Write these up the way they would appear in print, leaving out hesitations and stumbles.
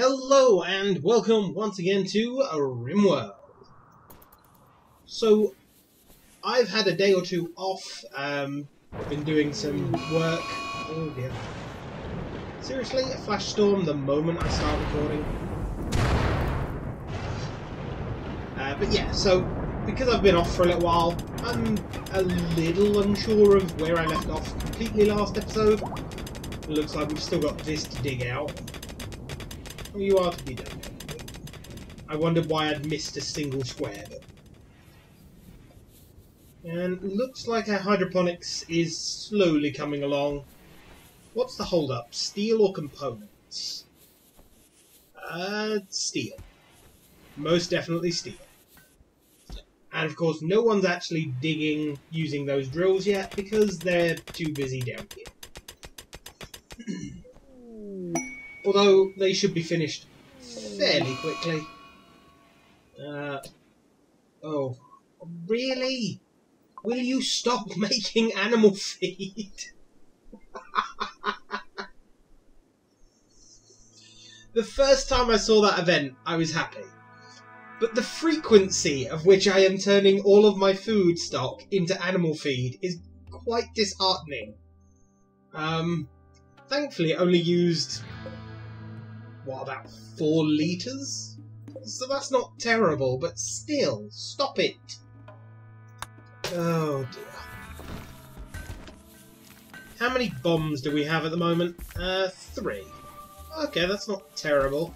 Hello and welcome once again to RimWorld. So, I've had a day or two off, been doing some work. Oh dear. Seriously, a flash storm the moment I start recording? But yeah, so, because I've been off for a little while, I'm a little unsure of where I left off completely last episode. It looks like we've still got this to dig out. You are to be done. I wondered why I'd missed a single square. And looks like our hydroponics is slowly coming along. What's the hold up? Steel or components? Steel. Most definitely steel. And of course no one's actually digging using those drills yet because they're too busy down here. Although they should be finished fairly quickly. Oh, really? Will you stop making animal feed? The first time I saw that event, I was happy. But the frequency of which I am turning all of my food stock into animal feed is quite disheartening. Thankfully it only used... what, about 4 litres? So that's not terrible, but still, stop it. Oh dear. How many bombs do we have at the moment? 3. Okay, that's not terrible.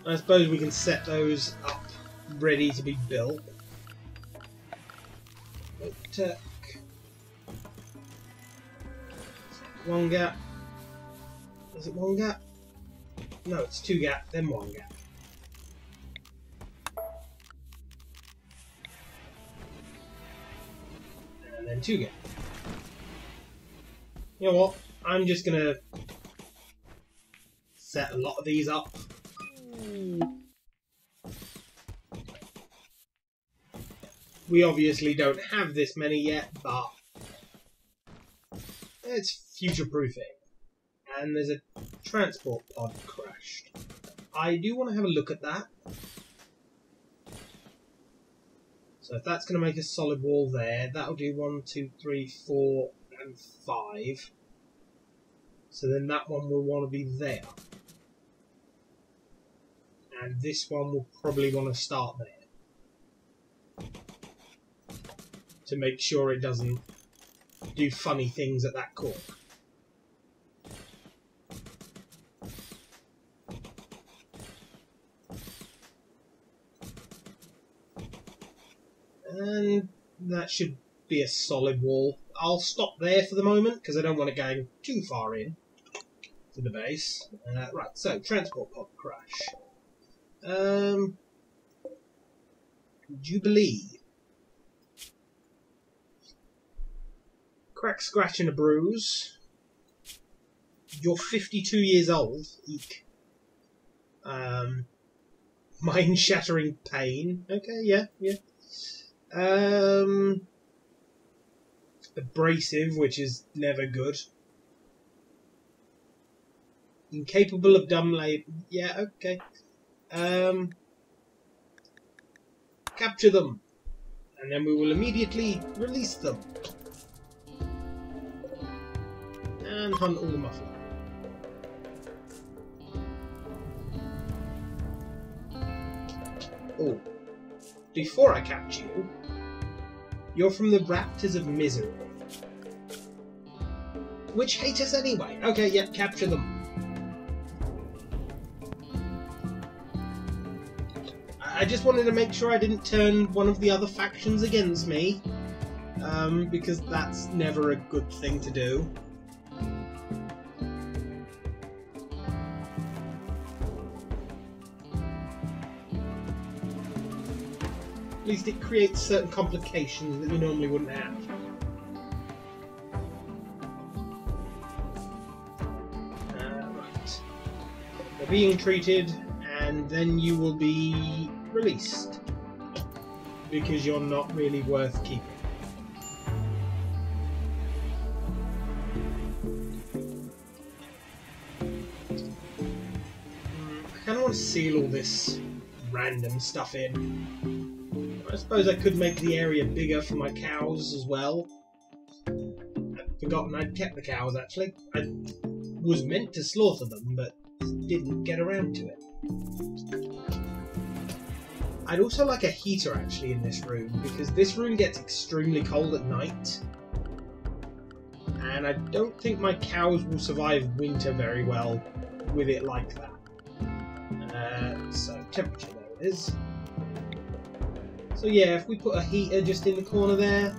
I suppose we can set those up ready to be built. But, one gap. Is it one gap? No, it's 2 gap, then 1 gap. And then 2 gap. You know what? I'm just gonna set a lot of these up. We obviously don't have this many yet, but it's future-proofing. And there's a transport pod crashed. I do want to have a look at that. So if that's going to make a solid wall there, that'll do 1, 2, 3, 4, and 5. So then that one will want to be there. And this one will probably want to start there. To make sure it doesn't do funny things at that corner. And that should be a solid wall. I'll stop there for the moment because I don't want it going too far in to the base. Right, so transport pod crash. Jubilee. Crack, scratch, and a bruise. You're 52 years old. Eek. Mind-shattering pain. Okay, yeah. Abrasive, which is never good. Incapable of dumb labor. Yeah, okay. Capture them. And then we will immediately release them. And hunt all the muffler. Oh. Before I capture you, you're from the Raptors of Misery. Which hate us anyway. Okay, yep, capture them. I just wanted to make sure I didn't turn one of the other factions against me. Because that's never a good thing to do. At least it creates certain complications that you normally wouldn't have. Right. They're being treated, and then you will be released. Because you're not really worth keeping. seal all this random stuff in. I suppose I could make the area bigger for my cows as well. I'd forgotten I'd kept the cows actually. I was meant to slaughter them, but didn't get around to it. I'd also like a heater actually in this room, because this room gets extremely cold at night. And I don't think my cows will survive winter very well with it like that. So temperature, there it is. So yeah, if we put a heater just in the corner there,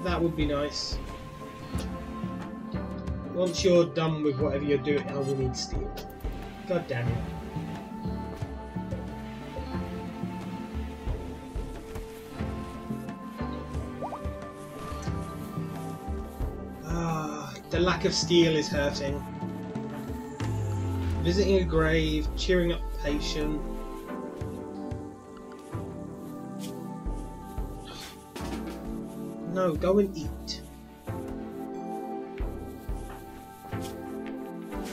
that would be nice. Once you're done with whatever you're doing, oh, we need steel. God damn it. The lack of steel is hurting. Visiting a grave, cheering up the patient. No, go and eat.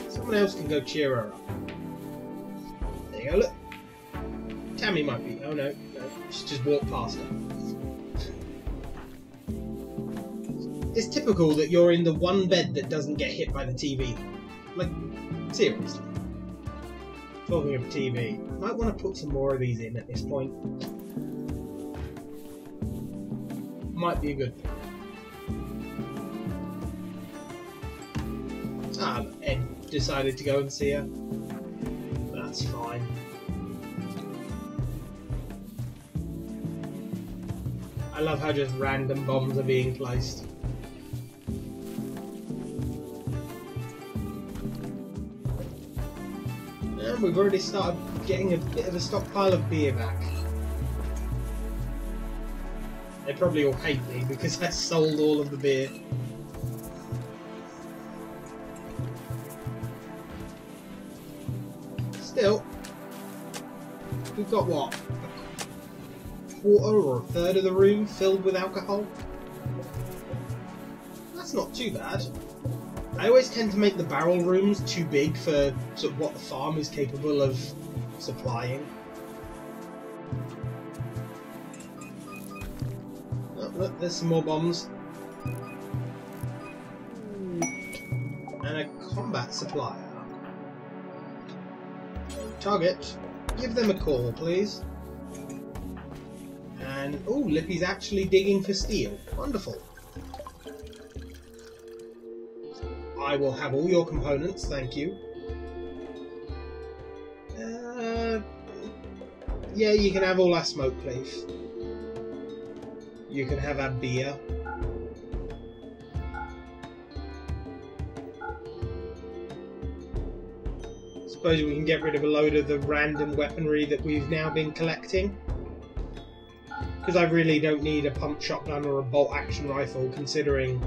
Someone else can go cheer her up. There you go, look. Tammy might be. Oh no, she just walked past her. It's typical that you're in the one bed that doesn't get hit by the TV. Like, seriously. Talking of TV, I might want to put some more of these in at this point. Might be a good thing. Ah, Ed decided to go and see her. That's fine. I love how just random bombs are being placed. And we've already started getting a bit of a stockpile of beer back. They probably all hate me because I sold all of the beer. Still, we've got what? A quarter or a third of the room filled with alcohol? That's not too bad. I always tend to make the barrel rooms too big for sort of what the farm is capable of supplying. Oh, look, there's some more bombs. And a combat supplier. Target, give them a call, please. And, oh, Lippy's actually digging for steel. Wonderful. I will have all your components, thank you. Yeah, you can have all our smoke, please. You can have our beer. Suppose we can get rid of a load of the random weaponry that we've now been collecting. Because I really don't need a pump shotgun or a bolt action rifle, considering,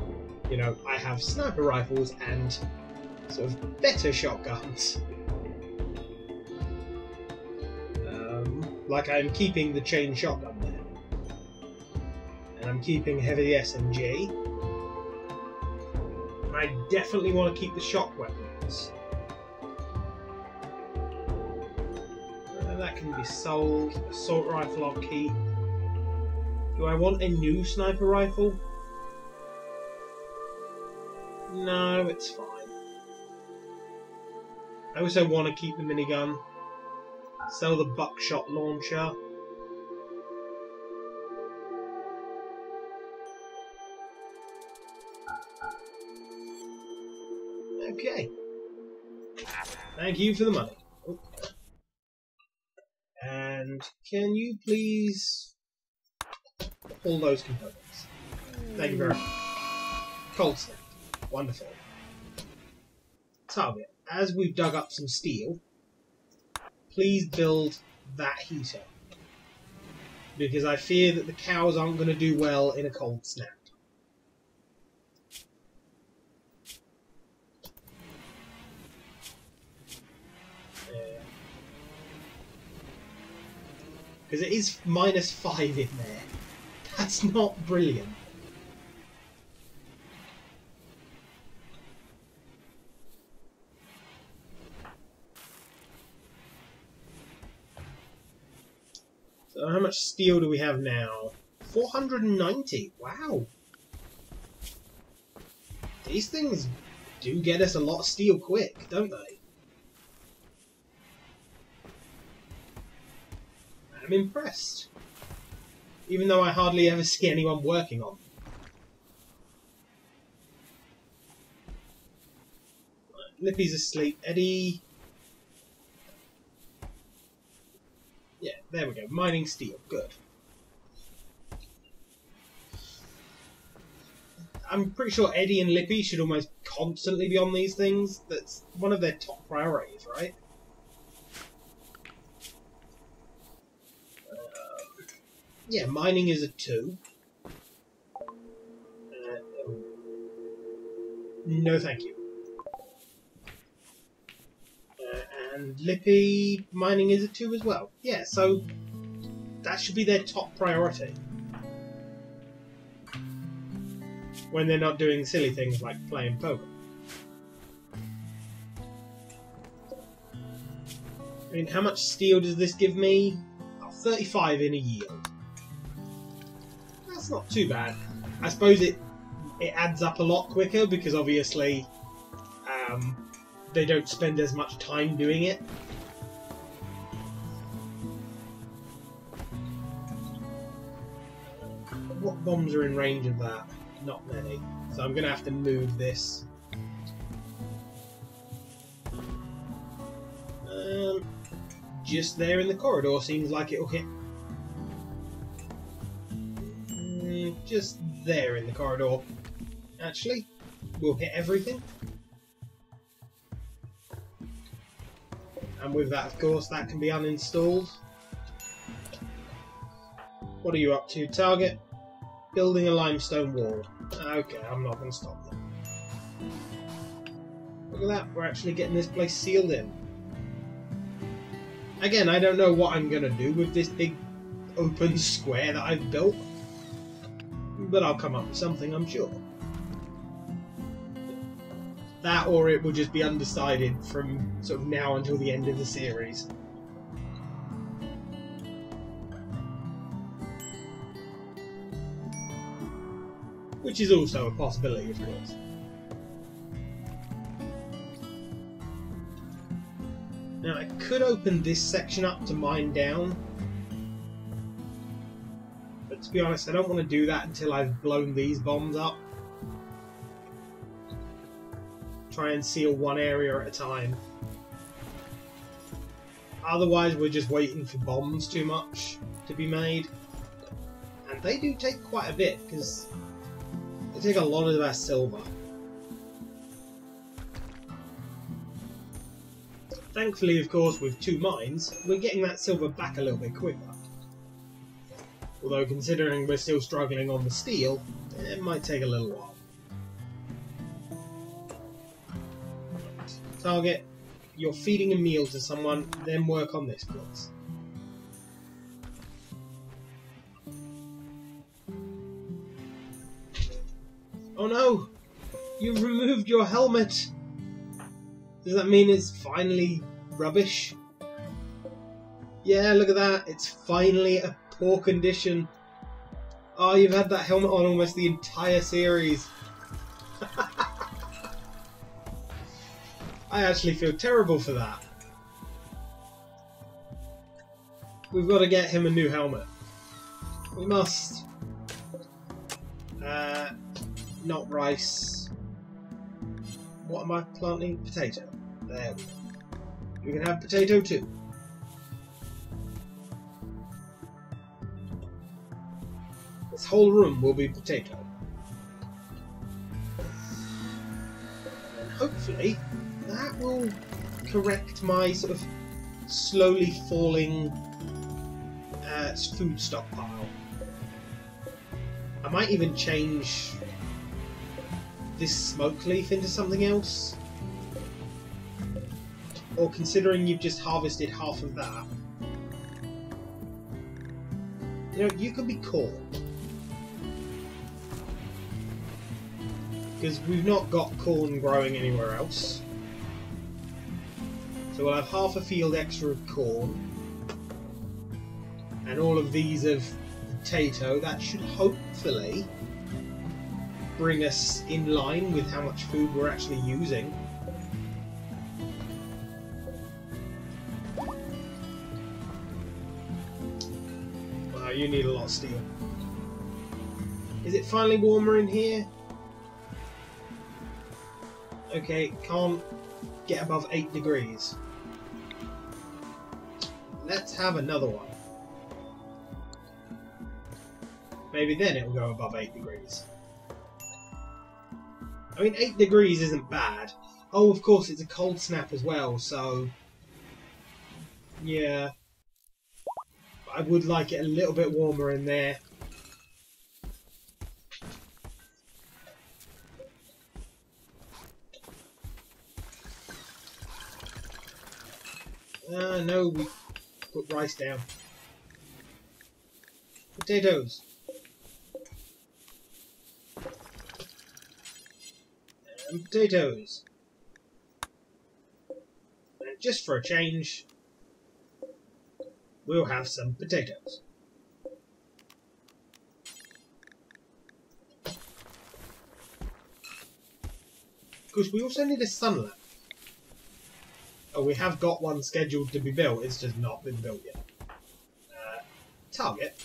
you know, I have sniper rifles and sort of better shotguns. Like I'm keeping the chain shotgun there. And I'm keeping heavy SMG. And I definitely want to keep the shock weapons. That can be sold. Assault rifle I'll keep. Do I want a new sniper rifle? No, it's fine. I also want to keep the minigun. Sell the buckshot launcher. Okay. Thank you for the money. Oh. And can you please pull those components? Thank you very much. Cold snap. Wonderful. Target. As we've dug up some steel, please build that heater. Because I fear that the cows aren't going to do well in a cold snap. Because it is -5 in there. That's not brilliant. So how much steel do we have now? 490. Wow. These things do get us a lot of steel quick, don't they? I'm impressed. Even though I hardly ever see anyone working on them. Lippy's asleep. Eddie... Yeah, there we go. Mining steel. Good. I'm pretty sure Eddie and Lippy should almost constantly be on these things. That's one of their top priorities, right? Yeah, mining is a 2. No thank you. And Lippy, mining is a 2 as well. Yeah, so that should be their top priority. When they're not doing silly things like playing poker. I mean, how much steel does this give me? Oh, 35 in a yield. That's not too bad. I suppose it adds up a lot quicker because obviously they don't spend as much time doing it. What bombs are in range of that? Not many. So I'm going to have to move this. Just there in the corridor seems like it'll hit. Just there in the corridor. Actually, we'll hit everything. And with that, of course, that can be uninstalled. What are you up to? Target? Building a limestone wall. Okay, I'm not going to stop them. Look at that, we're actually getting this place sealed in. Again, I don't know what I'm going to do with this big open square that I've built. But I'll come up with something, I'm sure. That, or it will just be undecided from sort of now until the end of the series. Which is also a possibility, of course. Now, I could open this section up to mine down. But to be honest, I don't want to do that until I've blown these bombs up. Try and seal one area at a time. Otherwise, we're just waiting for bombs too much to be made. And they do take quite a bit, because they take a lot of our silver. Thankfully, of course, with 2 mines, we're getting that silver back a little bit quicker. Although, considering we're still struggling on the steel, it might take a little while. Target, you're feeding a meal to someone, then work on this, please. Oh no! You've removed your helmet! Does that mean it's finally rubbish? Yeah, look at that. It's finally a poor condition. Oh, you've had that helmet on almost the entire series. I actually feel terrible for that. We've got to get him a new helmet. We must. Not rice. What am I planting? Potato. There we go. You can have potato too. This whole room will be potato. And hopefully that will correct my sort of slowly falling food stockpile. I might even change this smoke leaf into something else. Or considering you've just harvested half of that. You know, you could be corn. Because we've not got corn growing anywhere else. So we'll have half a field extra of corn. and all of these of potato. That should hopefully bring us in line with how much food we're actually using. Wow, you need a lot of steel. Is it finally warmer in here? Okay, can't get above 8 degrees. Let's have another one. Maybe then it will go above 8 degrees. I mean, 8 degrees isn't bad. Oh, of course, it's a cold snap as well, so... yeah. I would like it a little bit warmer in there. No, we put rice down. Potatoes. And potatoes. And just for a change, we'll have some potatoes. Because we also need a sun lamp. Oh, we have got one scheduled to be built, it's just not been built yet. Target.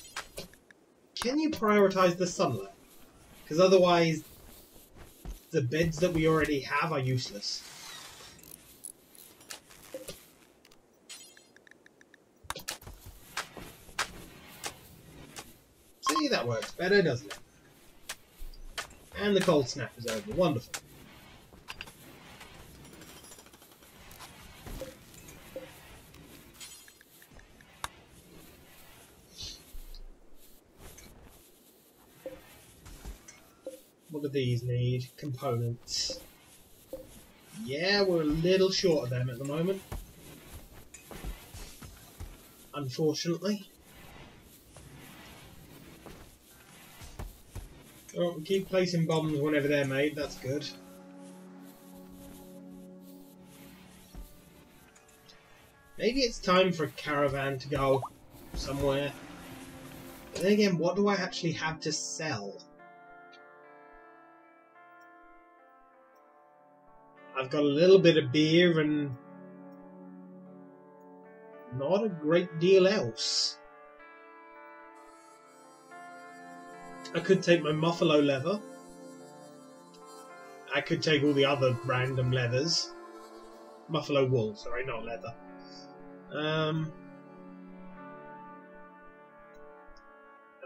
Can you prioritise the sun lamp? Because otherwise, the beds that we already have are useless. See, that works better, doesn't it? And the cold snap is over. Wonderful. What do these need? Components. Yeah, we're a little short of them at the moment. Unfortunately. Oh, we keep placing bombs whenever they're made, that's good. Maybe it's time for a caravan to go somewhere. But then again, what do I actually have to sell? I've got a little bit of beer and not a great deal else. I could take my Muffalo leather. I could take all the other random leathers. Muffalo wool, sorry, not leather. And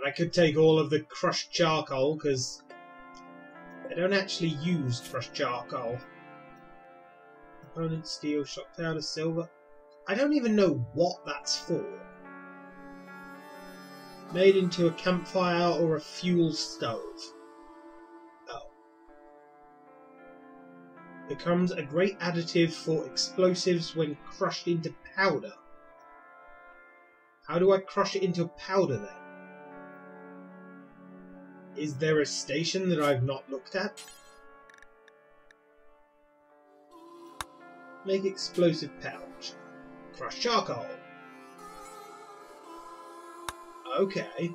I could take all of the crushed charcoal, because I don't actually use crushed charcoal. Component, steel, shock powder, silver. I don't even know what that's for. Made into a campfire or a fuel stove. Oh. Becomes a great additive for explosives when crushed into powder. How do I crush it into powder then? Is there a station that I've not looked at? Make explosive pouch. Crush charcoal. Okay.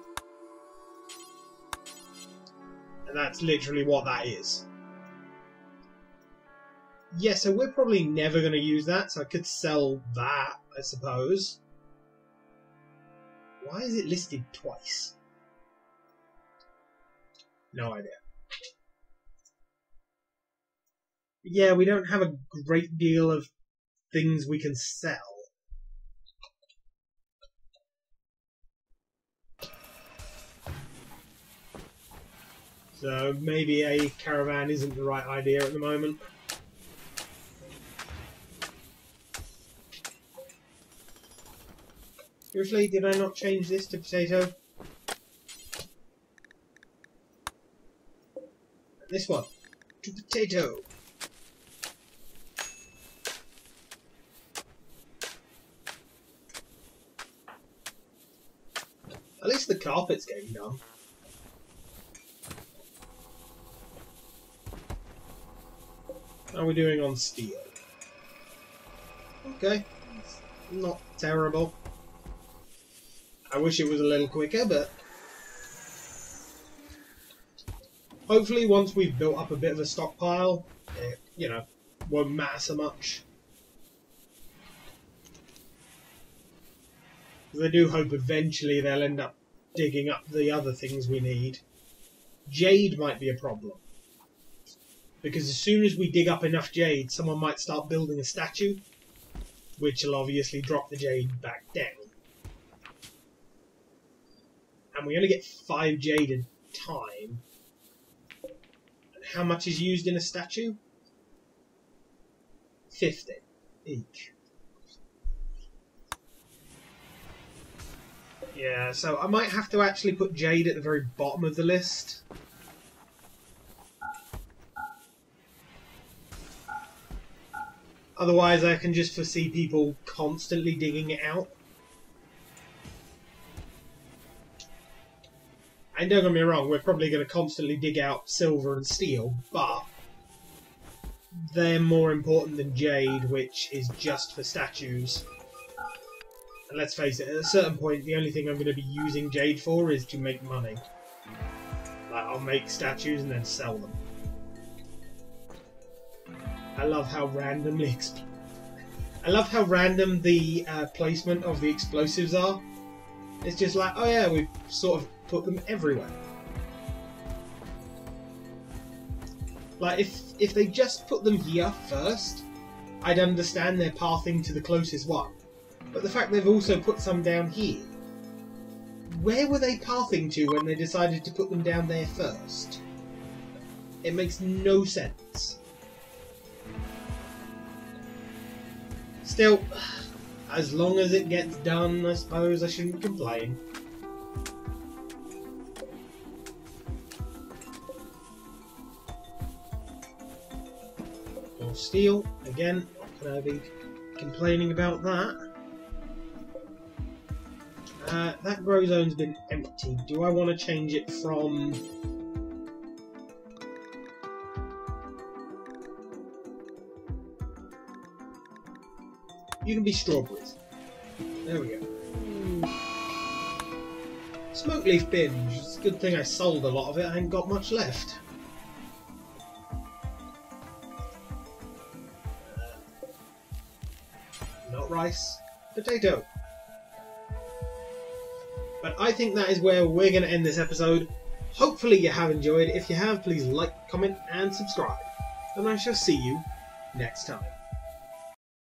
And that's literally what that is. Yeah, so we're probably never going to use that, so I could sell that, I suppose. Why is it listed twice? No idea. Yeah, we don't have a great deal of things we can sell. So maybe a caravan isn't the right idea at the moment. Seriously, did I not change this to potato? And this one to potato. At least the carpet's getting done. How are we doing on steel? Okay, it's not terrible. I wish it was a little quicker, but hopefully once we've built up a bit of a stockpile, it, you know, won't matter so much. Because I do hope eventually they'll end up digging up the other things we need. Jade might be a problem. Because as soon as we dig up enough jade, someone might start building a statue, which will obviously drop the jade back down. And we only get 5 jade at a time. And how much is used in a statue? 50 each. Yeah, so I might have to actually put jade at the very bottom of the list. Otherwise I can just foresee people constantly digging it out. And don't get me wrong, we're probably going to constantly dig out silver and steel, but they're more important than jade, which is just for statues. And let's face it, at a certain point, the only thing I'm going to be using jade for is to make money. Like, I'll make statues and then sell them. I love how randomly I love how random the placement of the explosives are. It's just like, oh yeah, we've sort of put them everywhere. Like, if they just put them here first, I'd understand their pathing to the closest one. But the fact they've also put some down here, where were they pathing to when they decided to put them down there first? It makes no sense. Still, as long as it gets done, I suppose I shouldn't complain. More steel, again, not going to be complaining about that. That grow zone's been empty. Do I want to change it from... You can be strawberries. There we go. Smoke leaf binge. It's a good thing I sold a lot of it. I ain't got much left. Not rice. Potato. But I think that is where we're going to end this episode. Hopefully you have enjoyed. If you have, please like, comment and subscribe. And I shall see you next time.